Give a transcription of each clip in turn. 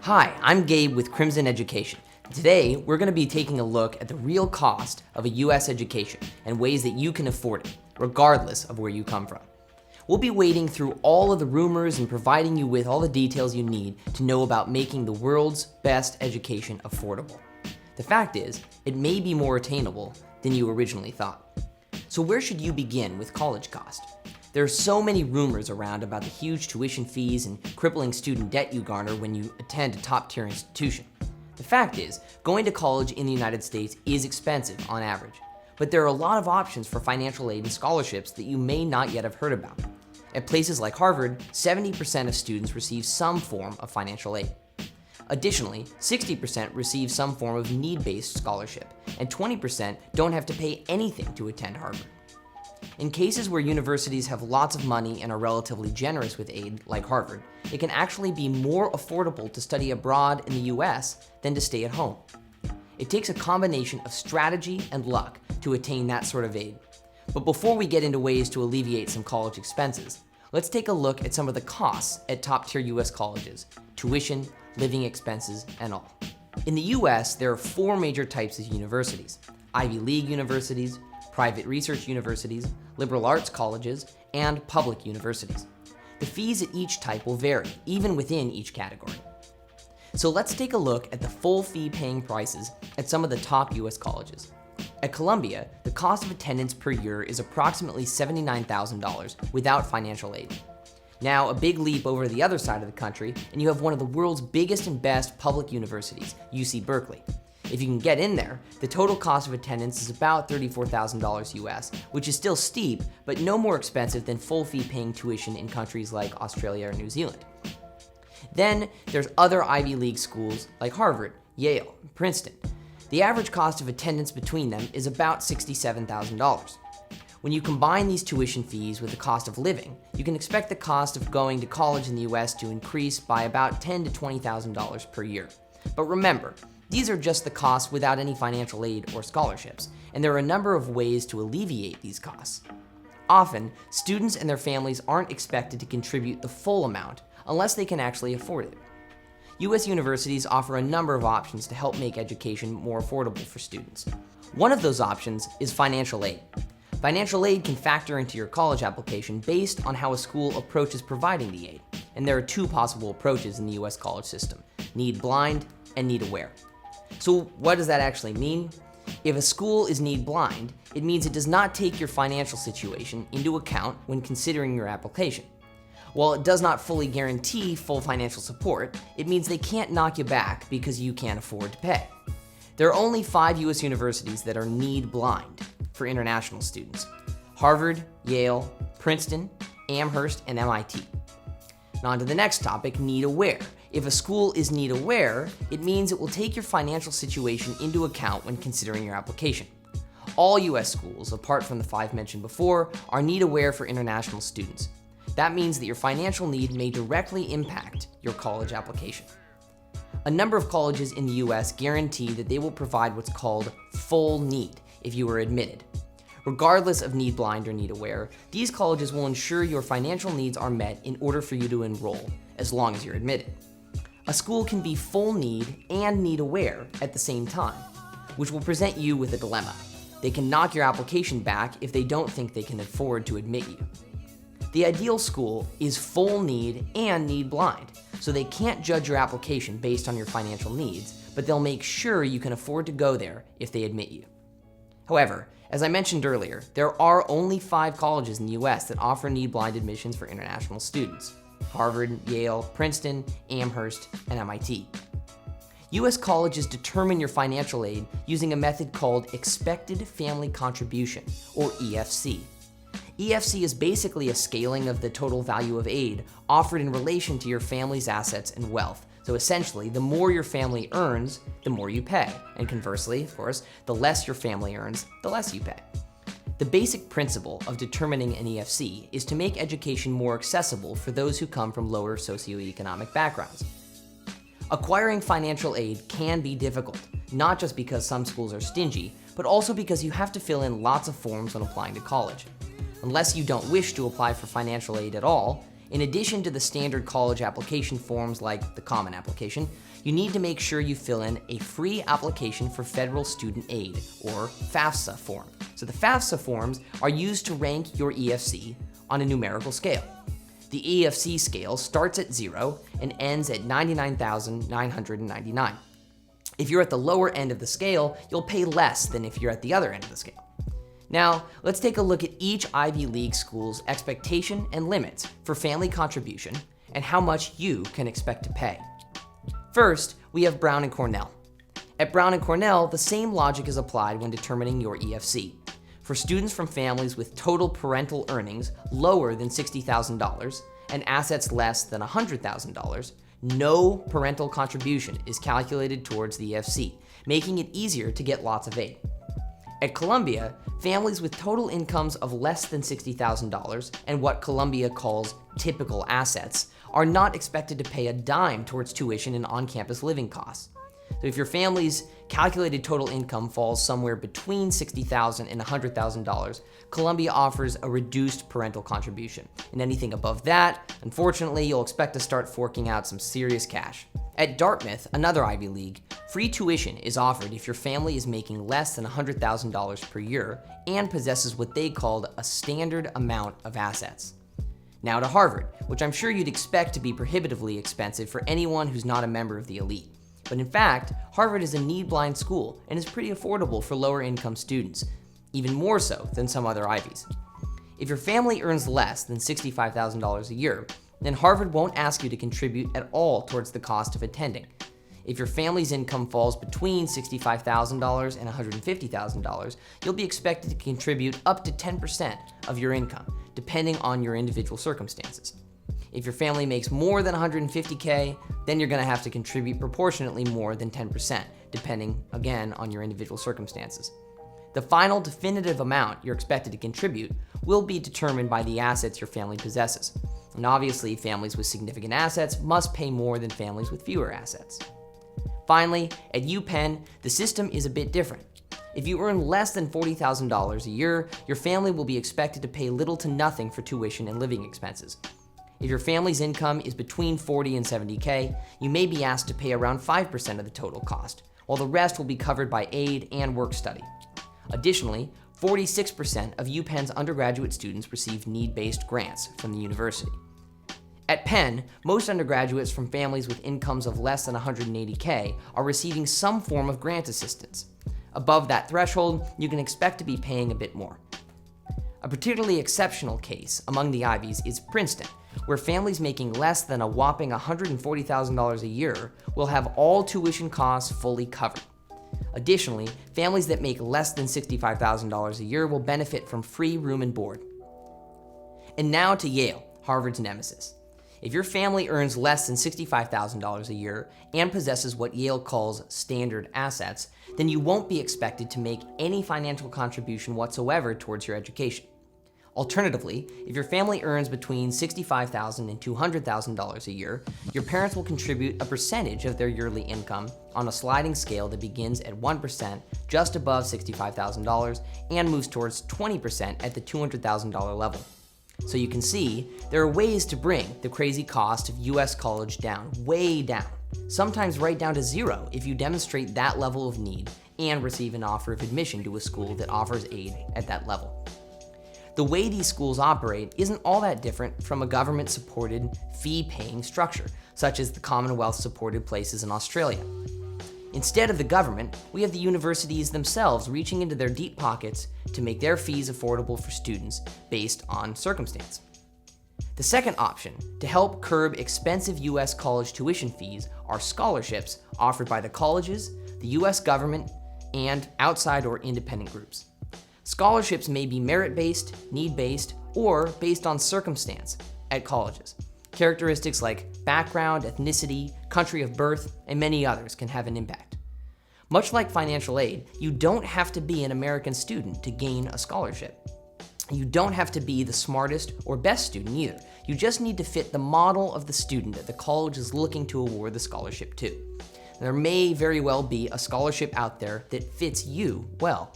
Hi, I'm Gabe with Crimson Education. Today, we're going to be taking a look at the real cost of a U.S. education and ways that you can afford it, regardless of where you come from. We'll be wading through all of the rumors and providing you with all the details you need to know about making the world's best education affordable. The fact is, it may be more attainable than you originally thought. So where should you begin with college cost? There are so many rumors around about the huge tuition fees and crippling student debt you garner when you attend a top-tier institution. The fact is, going to college in the United States is expensive on average, but there are a lot of options for financial aid and scholarships that you may not yet have heard about. At places like Harvard, 70% of students receive some form of financial aid. Additionally, 60% receive some form of need-based scholarship, and 20% don't have to pay anything to attend Harvard. In cases where universities have lots of money and are relatively generous with aid, like Harvard, it can actually be more affordable to study abroad in the US than to stay at home. It takes a combination of strategy and luck to attain that sort of aid. But before we get into ways to alleviate some college expenses, let's take a look at some of the costs at top-tier US colleges: tuition, living expenses, and all. In the US, there are four major types of universities: Ivy League universities, private research universities, liberal arts colleges, and public universities. The fees at each type will vary, even within each category. So let's take a look at the full fee-paying prices at some of the top US colleges. At Columbia, the cost of attendance per year is approximately $79,000 without financial aid. Now, a big leap over the other side of the country, and you have one of the world's biggest and best public universities, UC Berkeley. If you can get in there, the total cost of attendance is about $34,000 US, which is still steep, but no more expensive than full fee-paying tuition in countries like Australia or New Zealand. Then there's other Ivy League schools like Harvard, Yale, and Princeton. The average cost of attendance between them is about $67,000. When you combine these tuition fees with the cost of living, you can expect the cost of going to college in the US to increase by about $10,000 to $20,000 per year. But remember, these are just the costs without any financial aid or scholarships, and there are a number of ways to alleviate these costs. Often, students and their families aren't expected to contribute the full amount unless they can actually afford it. US universities offer a number of options to help make education more affordable for students. One of those options is financial aid. Financial aid can factor into your college application based on how a school approaches providing the aid, and there are two possible approaches in the US college system: need blind and need aware. So what does that actually mean? If a school is need blind, it means it does not take your financial situation into account when considering your application. While it does not fully guarantee full financial support, it means they can't knock you back because you can't afford to pay. There are only 5 US universities that are need blind for international students: Harvard, Yale, Princeton, Amherst, and MIT. Now on to the next topic, need aware. If a school is need aware, it means it will take your financial situation into account when considering your application. All US schools, apart from the 5 mentioned before, are need aware for international students. That means that your financial need may directly impact your college application. A number of colleges in the US guarantee that they will provide what's called full need if you are admitted. Regardless of need blind or need aware, these colleges will ensure your financial needs are met in order for you to enroll, as long as you're admitted. A school can be full need and need aware at the same time, which will present you with a dilemma. They can knock your application back if they don't think they can afford to admit you. The ideal school is full need and need blind, so they can't judge your application based on your financial needs, but they'll make sure you can afford to go there if they admit you. However, as I mentioned earlier, there are only 5 colleges in the US that offer need blind admissions for international students: Harvard, Yale, Princeton, Amherst, and MIT. US colleges determine your financial aid using a method called Expected Family Contribution, or EFC. EFC is basically a scaling of the total value of aid offered in relation to your family's assets and wealth. So essentially, the more your family earns, the more you pay. And conversely, of course, the less your family earns, the less you pay. The basic principle of determining an EFC is to make education more accessible for those who come from lower socioeconomic backgrounds. Acquiring financial aid can be difficult, not just because some schools are stingy, but also because you have to fill in lots of forms when applying to college. Unless you don't wish to apply for financial aid at all, in addition to the standard college application forms like the Common Application, you need to make sure you fill in a free application for federal student aid, or FAFSA form. So the FAFSA forms are used to rank your EFC on a numerical scale. The EFC scale starts at 0 and ends at 99,999. If you're at the lower end of the scale, you'll pay less than if you're at the other end of the scale. Now, let's take a look at each Ivy League school's expectation and limits for family contribution and how much you can expect to pay. First, we have Brown and Cornell. At Brown and Cornell, the same logic is applied when determining your EFC. For students from families with total parental earnings lower than $60,000 and assets less than $100,000, no parental contribution is calculated towards the EFC, making it easier to get lots of aid. At Columbia, families with total incomes of less than $60,000 and what Columbia calls typical assets are not expected to pay a dime towards tuition and on-campus living costs. So if your family's calculated total income falls somewhere between $60,000 and $100,000, Columbia offers a reduced parental contribution. And anything above that, unfortunately, you'll expect to start forking out some serious cash. At Dartmouth, another Ivy League, free tuition is offered if your family is making less than $100,000 per year and possesses what they called a standard amount of assets. Now to Harvard, which I'm sure you'd expect to be prohibitively expensive for anyone who's not a member of the elite. But in fact, Harvard is a need-blind school and is pretty affordable for lower-income students, even more so than some other Ivies. If your family earns less than $65,000 a year, then Harvard won't ask you to contribute at all towards the cost of attending. If your family's income falls between $65,000 and $150,000, you'll be expected to contribute up to 10% of your income, depending on your individual circumstances. If your family makes more than $150K, then you're going to have to contribute proportionately more than 10%, depending, again, on your individual circumstances. The final definitive amount you're expected to contribute will be determined by the assets your family possesses. And obviously, families with significant assets must pay more than families with fewer assets. Finally, at UPenn, the system is a bit different. If you earn less than $40,000 a year, your family will be expected to pay little to nothing for tuition and living expenses. If your family's income is between $40 and $70K, you may be asked to pay around 5% of the total cost, while the rest will be covered by aid and work study. Additionally, 46% of UPenn's undergraduate students receive need-based grants from the university. At Penn, most undergraduates from families with incomes of less than $180K are receiving some form of grant assistance. Above that threshold, you can expect to be paying a bit more. A particularly exceptional case among the Ivies is Princeton, where families making less than a whopping $140,000 a year will have all tuition costs fully covered. Additionally, families that make less than $65,000 a year will benefit from free room and board. And now to Yale, Harvard's nemesis. If your family earns less than $65,000 a year and possesses what Yale calls standard assets, then you won't be expected to make any financial contribution whatsoever towards your education. Alternatively, if your family earns between $65,000 and $200,000 a year, your parents will contribute a percentage of their yearly income on a sliding scale that begins at 1% just above $65,000 and moves towards 20% at the $200,000 level. So you can see, there are ways to bring the crazy cost of U.S. college down, way down, sometimes right down to zero if you demonstrate that level of need and receive an offer of admission to a school that offers aid at that level. The way these schools operate isn't all that different from a government-supported, fee-paying structure, such as the Commonwealth-supported places in Australia. Instead of the government, we have the universities themselves reaching into their deep pockets to make their fees affordable for students based on circumstance. The second option to help curb expensive U.S. college tuition fees are scholarships offered by the colleges, the U.S. government, and outside or independent groups. Scholarships may be merit-based, need-based, or based on circumstance at colleges. Characteristics like background, ethnicity, country of birth, and many others can have an impact. Much like financial aid, you don't have to be an American student to gain a scholarship. You don't have to be the smartest or best student either. You just need to fit the model of the student that the college is looking to award the scholarship to. There may very well be a scholarship out there that fits you well.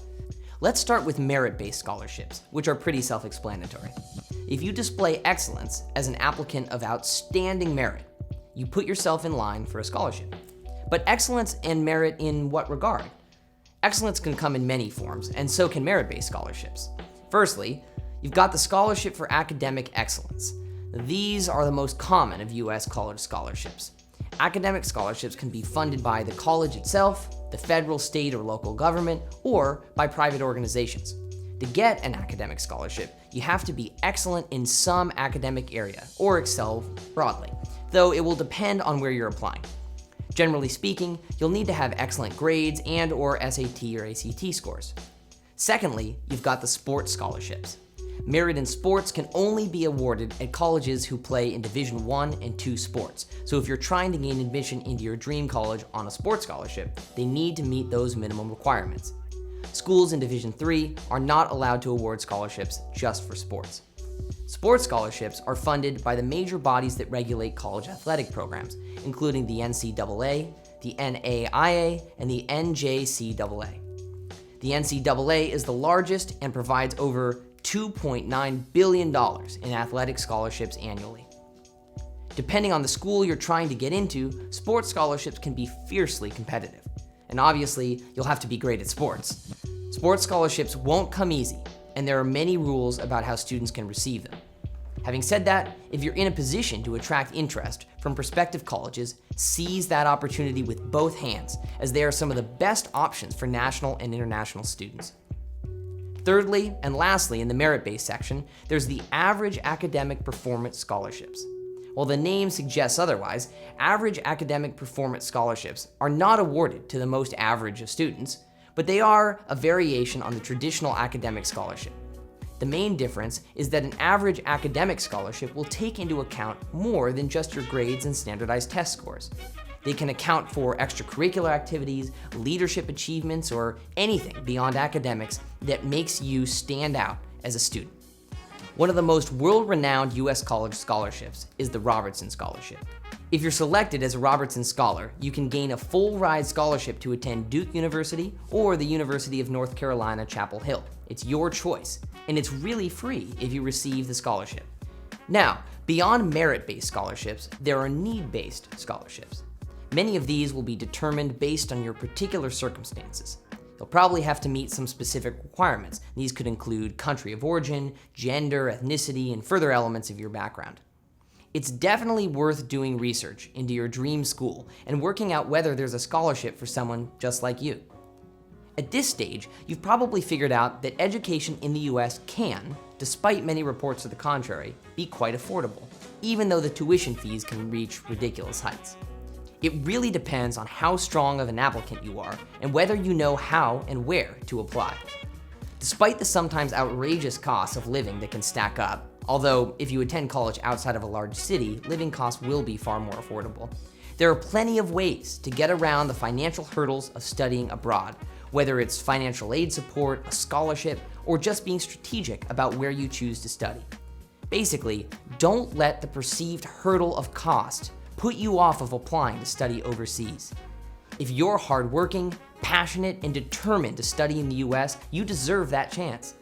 Let's start with merit-based scholarships, which are pretty self-explanatory. If you display excellence as an applicant of outstanding merit, you put yourself in line for a scholarship. But excellence and merit in what regard? Excellence can come in many forms, and so can merit-based scholarships. Firstly, you've got the Scholarship for Academic Excellence. These are the most common of U.S. college scholarships. Academic scholarships can be funded by the college itself, the federal, state, or local government, or by private organizations. To get an academic scholarship, you have to be excellent in some academic area, or excel broadly, though it will depend on where you're applying. Generally speaking, you'll need to have excellent grades and/or SAT or ACT scores. Secondly, you've got the sports scholarships. Merit in sports can only be awarded at colleges who play in Division I and II sports. So if you're trying to gain admission into your dream college on a sports scholarship, they need to meet those minimum requirements. Schools in Division III are not allowed to award scholarships just for sports. Sports scholarships are funded by the major bodies that regulate college athletic programs, including the NCAA, the NAIA, and the NJCAA. The NCAA is the largest and provides over $2.9 billion in athletic scholarships annually. Depending on the school you're trying to get into, sports scholarships can be fiercely competitive. And obviously, you'll have to be great at sports. Sports scholarships won't come easy, and there are many rules about how students can receive them. Having said that, if you're in a position to attract interest from prospective colleges, seize that opportunity with both hands, as they are some of the best options for national and international students. Thirdly, and lastly, in the merit-based section, there's the Average Academic Performance Scholarships. While the name suggests otherwise, average academic performance scholarships are not awarded to the most average of students, but they are a variation on the traditional academic scholarship. The main difference is that an average academic scholarship will take into account more than just your grades and standardized test scores. They can account for extracurricular activities, leadership achievements, or anything beyond academics that makes you stand out as a student. One of the most world-renowned U.S. college scholarships is the Robertson Scholarship. If you're selected as a Robertson Scholar, you can gain a full-ride scholarship to attend Duke University or the University of North Carolina, Chapel Hill. It's your choice, and it's really free if you receive the scholarship. Now, beyond merit-based scholarships, there are need-based scholarships. Many of these will be determined based on your particular circumstances. You'll probably have to meet some specific requirements. These could include country of origin, gender, ethnicity, and further elements of your background. It's definitely worth doing research into your dream school and working out whether there's a scholarship for someone just like you. At this stage, you've probably figured out that education in the US can, despite many reports to the contrary, be quite affordable, even though the tuition fees can reach ridiculous heights. It really depends on how strong of an applicant you are and whether you know how and where to apply. Despite the sometimes outrageous costs of living that can stack up, although if you attend college outside of a large city, living costs will be far more affordable, there are plenty of ways to get around the financial hurdles of studying abroad, whether it's financial aid support, a scholarship, or just being strategic about where you choose to study. Basically, don't let the perceived hurdle of cost put you off of applying to study overseas. If you're hardworking, passionate, and determined to study in the US, you deserve that chance.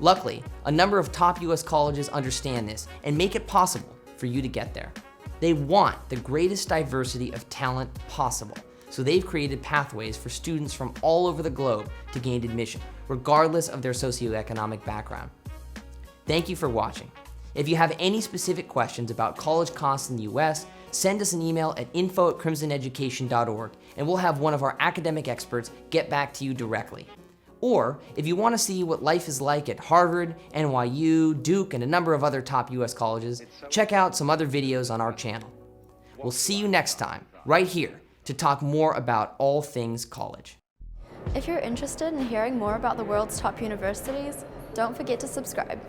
Luckily, a number of top US colleges understand this and make it possible for you to get there. They want the greatest diversity of talent possible, so they've created pathways for students from all over the globe to gain admission, regardless of their socioeconomic background. Thank you for watching. If you have any specific questions about college costs in the US, send us an email at info@crimsoneducation.org and we'll have one of our academic experts get back to you directly. Or if you want to see what life is like at Harvard, NYU, Duke, and a number of other top US colleges, check out some other videos on our channel. We'll see you next time, right here, to talk more about all things college. If you're interested in hearing more about the world's top universities, don't forget to subscribe.